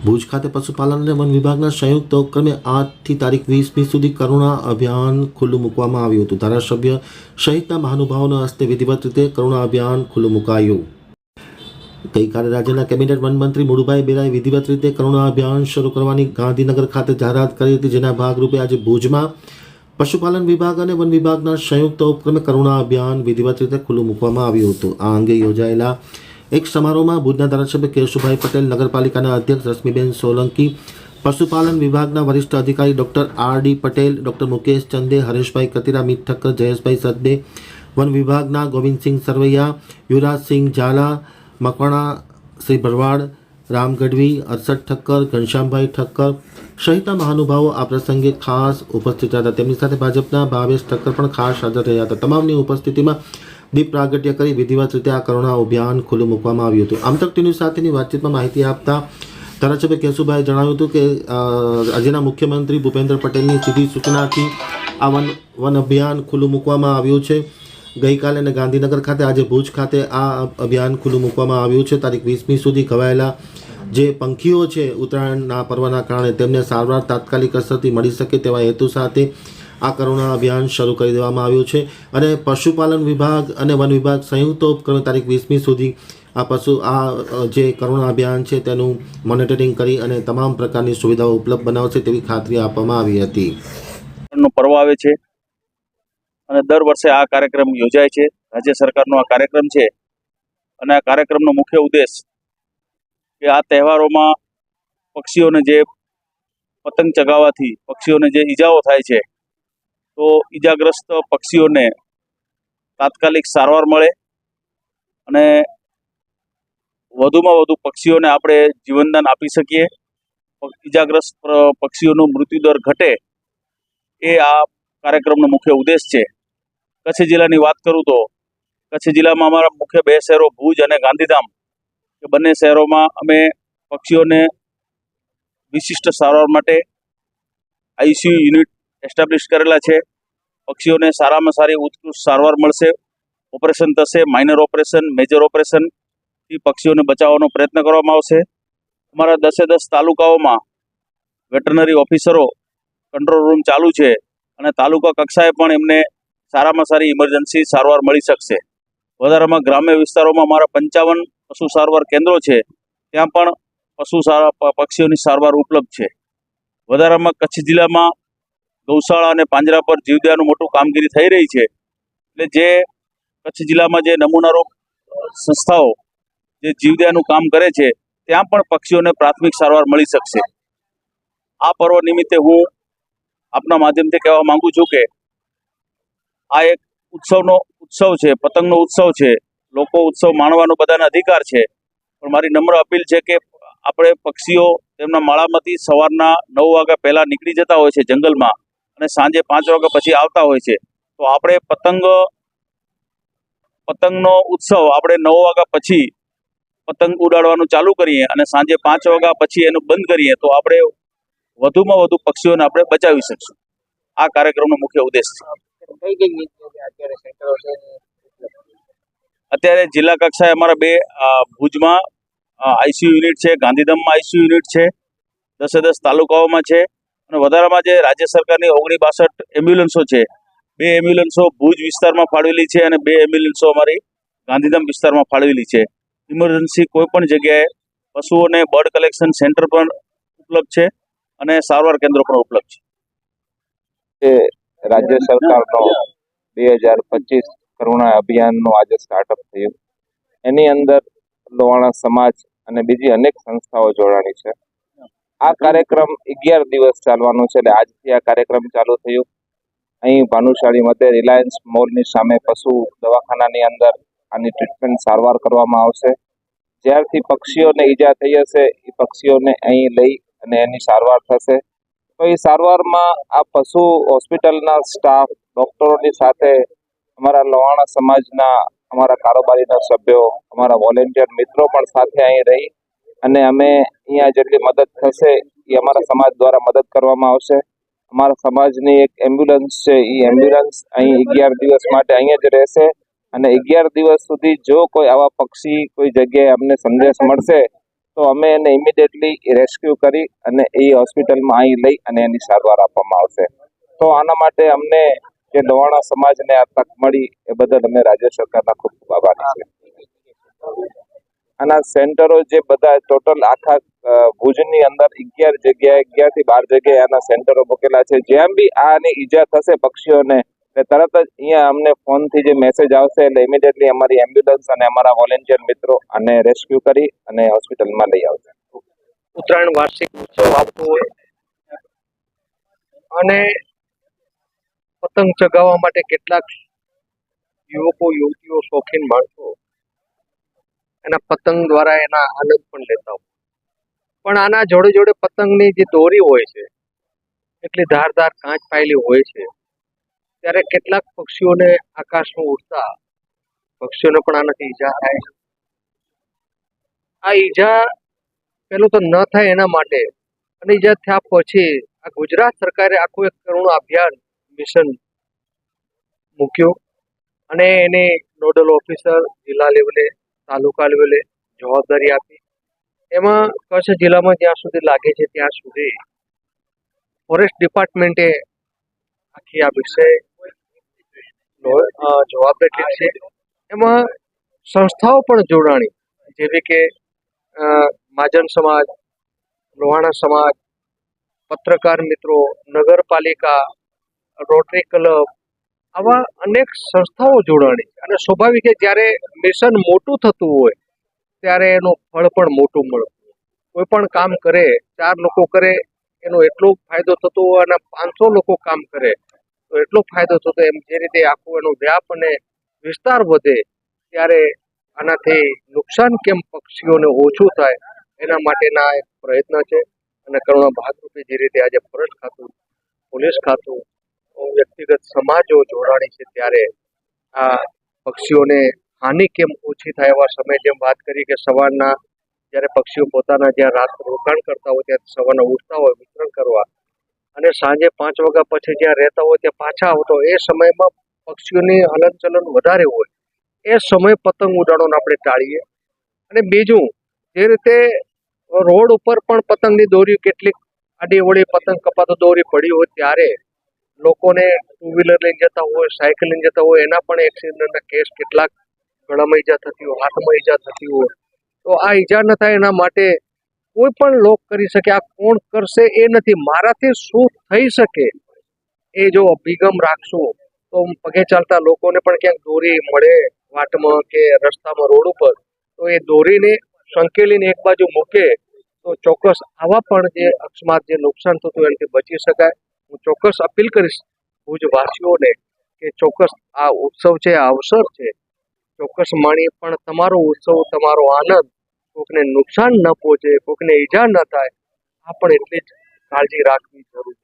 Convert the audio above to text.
ભુજ ખાતે પશુપાલન અને વન વિભાગના સંયુક્ત ઉપક્રમે 8થી તારીખ 20મી સુધી કરુણા અભિયાન ખુલ્લું મૂકવામાં આવ્યું હતું. ધારાસભ્ય સહિતના મહાનુભાવોના હસ્તે વિધિવત રીતે કરુણા અભિયાન ખુલ્લું મુકાયું. ગઈકાલે રાજ્યના કેબિનેટ વનમંત્રી મુળુભાઈ બેરાએ વિધિવત રીતે કરુણા અભિયાન શરૂ કરવાની ગાંધીનગર ખાતે જાહેરાત કરી હતી, જેના ભાગરૂપે આજે ભુજમાં પશુપાલન વિભાગ અને વન વિભાગના સંયુક્ત ઉપક્રમે કરુણા અભિયાન વિધિવત રીતે ખુલ્લું મૂકવામાં આવ્યું હતું. આ અંગે યોજાયેલા એક સમારોહમાં ભુજના ધારાસભ્ય કેશુભાઈ પટેલ, નગરપાલિકાના અધ્યક્ષ રશ્મિબેન સોલંકી, પશુપાલન વિભાગના વરિષ્ઠ અધિકારી ડોક્ટર આર.ડી. પટેલ, ડોક્ટર મુકેશ ચંદે, હરેશભાઈ કતીરા, મીત ઠક્કર, જયેશભાઈ સદદે, વન વિભાગના ગોવિંદસિંહ સરવૈયા, યુવરાજસિંહ ઝાલા, મકવાણા શ્રી ભરવાડ, રામ ગઢવી, અરસદ ઠક્કર, ઘનશ્યામભાઈ ઠક્કર સહિતના મહાનુભાવો આ પ્રસંગે ખાસ ઉપસ્થિત હતા. તેમની સાથે ભાજપના ભાવેશ ઠક્કર પણ ખાસ હાજર રહ્યા હતા. તમામની ઉપસ્થિતિમાં દીપ પ્રાગટ્ય કરી વિધિવત રીતે આ કરુણા અભિયાન ખુલ્લું મૂકવામાં આવ્યું હતું. આમતક ટીવી સાથેની વાતચીતમાં માહિતી આપતા ધારાસભ્ય કેશુભાઈએ જણાવ્યું હતું કે રાજ્યના મુખ્યમંત્રી ભૂપેન્દ્ર પટેલની સીધી સૂચનાથી આ વન અભિયાન ખુલ્લું મૂકવામાં આવ્યું છે. ગઈકાલે અને ગાંધીનગર ખાતે આજે ભુજ ખાતે આ અભિયાન ખુલ્લું મૂકવામાં આવ્યું છે. તારીખ 20મી સુધી ઘવાયેલા જે પંખીઓ છે ઉત્તરાયણના પર્વના કારણે તેમને સારવાર તાત્કાલિક અસરથી મળી શકે તેવા હેતુ સાથે આ કરુણા અભિયાન શરૂ કરી દેવામાં આવ્યું છે. અને પશુપાલન વિભાગ અને વન વિભાગ સંયુક્ત ઉપક્રમે તારીખ 20મી સુધી આ જે કરુણા અભિયાન છે તેનું મોનિટરિંગ કરી અને તમામ પ્રકારની સુવિધાઓ ઉપલબ્ધ બનાવશે તેવી ખાતરી આપવામાં આવી હતી. પર્વ આવે છે અને દર વર્ષે આ કાર્યક્રમ યોજાય છે. રાજ્ય સરકારનો આ કાર્યક્રમ છે અને આ કાર્યક્રમનો મુખ્ય ઉદ્દેશ કે આ તહેવારોમાં પક્ષીઓને જે પતંગ ચગાવવાથી પક્ષીઓને જે ઈજાઓ થાય છે તો ઈજાગ્રસ્ત પક્ષીઓને તાત્કાલિક સારવાર મળે અને વધુમાં વધુ પક્ષીઓને આપણે જીવનદાન આપી શકીએ, ઈજાગ્રસ્ત પક્ષીઓનો મૃત્યુદર ઘટે, એ આ કાર્યક્રમનો મુખ્ય ઉદ્દેશ છે. કચ્છ જિલ્લાની વાત કરું તો કચ્છ જિલ્લામાં અમારા મુખ્ય બે શહેરો ભુજ અને ગાંધીધામ, એ બંને શહેરોમાં અમે પક્ષીઓને વિશિષ્ટ સારવાર માટે આઈસીયુ યુનિટ એસ્ટાબ્લિશ કરેલા છે. પક્ષીઓને સારામાં સારી ઉત્કૃષ્ટ સારવાર મળશે, ઓપરેશન થશે, માઇનર ઓપરેશન, મેજર ઓપરેશનથી પક્ષીઓને બચાવવાનો પ્રયત્ન કરવામાં આવશે. અમારા 10 તાલુકાઓમાં વેટરનરી ઓફિસરો કંટ્રોલ રૂમ ચાલુ છે અને તાલુકા કક્ષાએ પણ એમને સારામાં સારી ઇમરજન્સી સારવાર મળી શકશે. વધારામાં ગ્રામ્ય વિસ્તારોમાં અમારા 55 પશુ સારવાર કેન્દ્રો છે, ત્યાં પણ પક્ષીઓની સારવાર ઉપલબ્ધ છે. વધારામાં કચ્છ જિલ્લામાં ગૌશાળા અને પાંજરા પર જીવદયાનું મોટું કામગીરી થઈ રહી છે. એટલે જે કચ્છ જિલ્લામાં જે નમૂનારૂપ સંસ્થાઓ જે જીવદયાનું કામ કરે છે ત્યાં પણ પક્ષીઓને પ્રાથમિક સારવાર મળી શકશે. આ પર્વ નિમિત્તે હું આપના માધ્યમથી કહેવા માંગુ છું કે આ એક ઉત્સવ છે, પતંગનો ઉત્સવ છે. લોકો ઉત્સવ માણવાનો બધાનો અધિકાર છે, પણ મારી નમ્ર અપીલ છે કે આપણે પક્ષીઓ તેમના માળામાંથી સવારના 9 વાગ્યા પહેલાં નીકળી જતા હોય છે જંગલમાં અને સાંજે 5 વાગ્યા પછી આવતા હોય છે. તો આપણે પતંગનો ઉત્સવ આપણે 9 વાગ્યા પછી પતંગ ઉડાડવાનું ચાલુ કરીએ અને સાંજે 5 વાગ્યા પછી એનું બંધ કરીએ તો આપણે વધુમાં વધુ પક્ષીઓને આપણે બચાવી શકશું. આ કાર્યક્રમનો મુખ્ય ઉદ્દેશ છે. અત્યારે જિલ્લા કક્ષાએ અમારા 2 ભુજમાં આઈસીયુ યુનિટ છે, ગાંધીધામમાં આઈસીયુ યુનિટ છે, 10 તાલુકાઓમાં છે અને વધારામાં જે રાજ્ય સરકારની 1962 એમ્બ્યુલન્સો છે, 2 એમ્બ્યુલન્સો ભુજ વિસ્તારમાં ફાળવેલી છે અને 2 એમ્બ્યુલન્સો અમારી ગાંધીધામ વિસ્તારમાં ફાળવેલી છે. ઇમરજન્સી કોઈ પણ જગ્યાએ પશુઓને બર્ડ કલેક્શન સેન્ટર પણ ઉપલબ્ધ છે અને સારવાર કેન્દ્રો પણ ઉપલબ્ધ છે. રાજ્ય સરકારનો 2025 કરુણા અભિયાનનું આજે સ્ટાર્ટઅપ થયું. એની અંદર લોહાણા સમાજ અને બીજી અનેક સંસ્થાઓ જોડાણી છે. આ કાર્યક્રમ 11 દિવસ ચાલવાનો છે, એટલે આજથી આ કાર્યક્રમ ચાલુ થયું. અહીં ભાનુશાળી મધ્ય રિલાયન્સ મોલની સામે પશુ દવાખાનાની અંદર આની ટ્રીટમેન્ટ સારવાર કરવામાં આવશે. જ્યારથી પક્ષીઓને ઈજા થઈ હશે એ પક્ષીઓને અહીં લઈ અને એની સારવાર થશે. તો એ સારવારમાં આ પશુ હોસ્પિટલના સ્ટાફ, ડૉક્ટરોની સાથે અમારા લોહાણા સમાજના, અમારા કારોબારીના સભ્યો, અમારા વોલેન્ટિયર મિત્રો પણ સાથે અહીં રહી અને અમે અહીંયા જેટલી મદદ થશે એ અમારા સમાજ દ્વારા મદદ કરવામાં આવશે. અમારા સમાજની એક એમ્બ્યુલન્સ છે, એ એમ્બ્યુલન્સ અહીં 11 દિવસ માટે અહીંયા જ રહેશે અને 11 દિવસ સુધી જો કોઈ આવા પક્ષી કોઈ જગ્યાએ અમને સંદેશ મળશે તો અમે એને ઇમિડિયેટલી રેસ્ક્યુ કરી અને એ હોસ્પિટલમાં અહીં લઈ અને એની સારવાર આપવામાં આવશે. તો આના માટે અમને જે લોહાણા સમાજને આ તક મળી એ બદલ અમે રાજ્ય સરકારના ખૂબ ખૂબ આભારી છે. આના સેન્ટરો જે બધા ટોટલ આખા ભુજની અંદર 11 જગ્યાએ 11 થી 12 જગ્યાએ આના સેન્ટરો મૂકેલા છે. જ્યાં બી આની ઈજા થશે પક્ષીઓને એટલે તરત જ અહીંયા અમને ફોનથી જે મેસેજ આવશે એટલે ઇમિડિયેટલી અમારી એમ્બ્યુલન્સ અને અમારા વોલેન્ટિયર મિત્રો આને રેસ્ક્યુ કરી અને હોસ્પિટલમાં લઈ આવશે. ઉત્તરાયણ વાર્ષિક ઉત્સવ આવતો હોય અને પતંગ ચગાવવા માટે કેટલાક યુવકો યુવતીઓ શોખીન માણસો એના પતંગ દ્વારા એના આનંદ પણ લેતા હોય, પણ આના જોડે જોડે પતંગની જે દોરી હોય છે એટલી ધારદાર કાંચ પાયેલી હોય છે, ત્યારે કેટલાક પક્ષીઓને આકાશમાં ઉડતા પક્ષીઓને પણ આનાથી ઈજા થાય છે. આ ઈજા પેલું તો ન થાય એના માટે અને ઈજા થયા પછી આ ગુજરાત સરકારે આખું એક કરુણા અભિયાન મિશન મૂક્યું અને એને નોડલ ઓફિસર જિલ્લા લેવલે તાલુકા લેવલે જવાબદારી આપી. એમાં કચ્છ જિલ્લામાં જ્યાં સુધી લાગે છે ત્યાં સુધી ફોરેસ્ટ ડિપાર્ટમેન્ટે આખી આ વિષય જવાબદારી છે. એમાં સંસ્થાઓ પણ જોડાણી જેવી કે મહાજન સમાજ, લોહાણા સમાજ, પત્રકાર મિત્રો, નગરપાલિકા, રોટરી ક્લબ, આવા અનેક સંસ્થાઓ જોડાણી છે. અને સ્વાભાવિક છે જ્યારે મિશન મોટું થતું હોય ત્યારે એનું ફળ પણ મોટું મળતું હોય. કોઈ પણ કામ કરે 4 લોકો કરે એનો એટલો ફાયદો થતો હોય અને 500 લોકો કામ કરે તો એટલો ફાયદો થતો. એમ જે રીતે આખું એનો વ્યાપ અને વિસ્તાર વધે ત્યારે આનાથી નુકસાન કેમ પક્ષીઓને ઓછું થાય એના માટેના એક પ્રયત્ન છે. અને કરુણા ભાગરૂપે જે રીતે આજે ફોરેસ્ટ ખાતું, પોલીસ ખાતું, વ્યક્તિગત સમાજો જોડાણી છે ત્યારે આ પક્ષીઓને હાનિ કેમ ઓછી થાય એવા સમય જેમ વાત કરી કે સવારના જ્યારે પક્ષીઓ પોતાના જ્યાં રાત રોકાણ કરતા હોય ત્યાં સવારના ઉઠતા હોય વિતરણ કરવા અને સાંજે 5 વાગ્યા પછી જ્યાં રહેતા હોય ત્યાં પાછા આવતા હોય, એ સમયમાં પક્ષીઓની હલનચલન વધારે હોય, એ સમય પતંગ ઉડાડવાનું આપણે ટાળીએ. અને બીજું જે રીતે રોડ ઉપર પણ પતંગની દોરી કેટલીક આડી અવળી પતંગ કપાતો દોરી પડી હોય ત્યારે લોકોને 2 વ્હીલર લઈને જતા હોય, સાયકલ લઈને જતા હોય, એના પણ એક્સિડન્ટના કેસ કેટલાક ગળામાં ઈજા થતી હોય, હાથમાં ઈજા થતી હોય. તો આ ઈજા ન થાય એના માટે કોઈ પણ લોક કરી શકે. આ કોણ કરશે એ નથી, મારાથી શું થઈ શકે એ જો અભિગમ રાખશું તો પગે ચાલતા લોકોને પણ ક્યાંક દોરી મળે વાટમાં કે રસ્તામાં રોડ ઉપર તો એ દોરીને સંકેલીને એક બાજુ મૂકે તો ચોક્કસ આવા પણ જે અકસ્માત જે નુકસાન થતું હોય એનાથી બચી શકાય. હું ચોક્કસ અપીલ કરીશ ભુજવાસીઓને કે ચોક્કસ આ ઉત્સવ છે, આ અવસર છે, ચોક્કસ માણી પણ તમારો ઉત્સવ, તમારો આનંદ કોઈકને નુકસાન ન પહોંચે, કોઈકને ઈજા ન થાય આ પણ એટલી જ કાળજી રાખવી જરૂરી છે.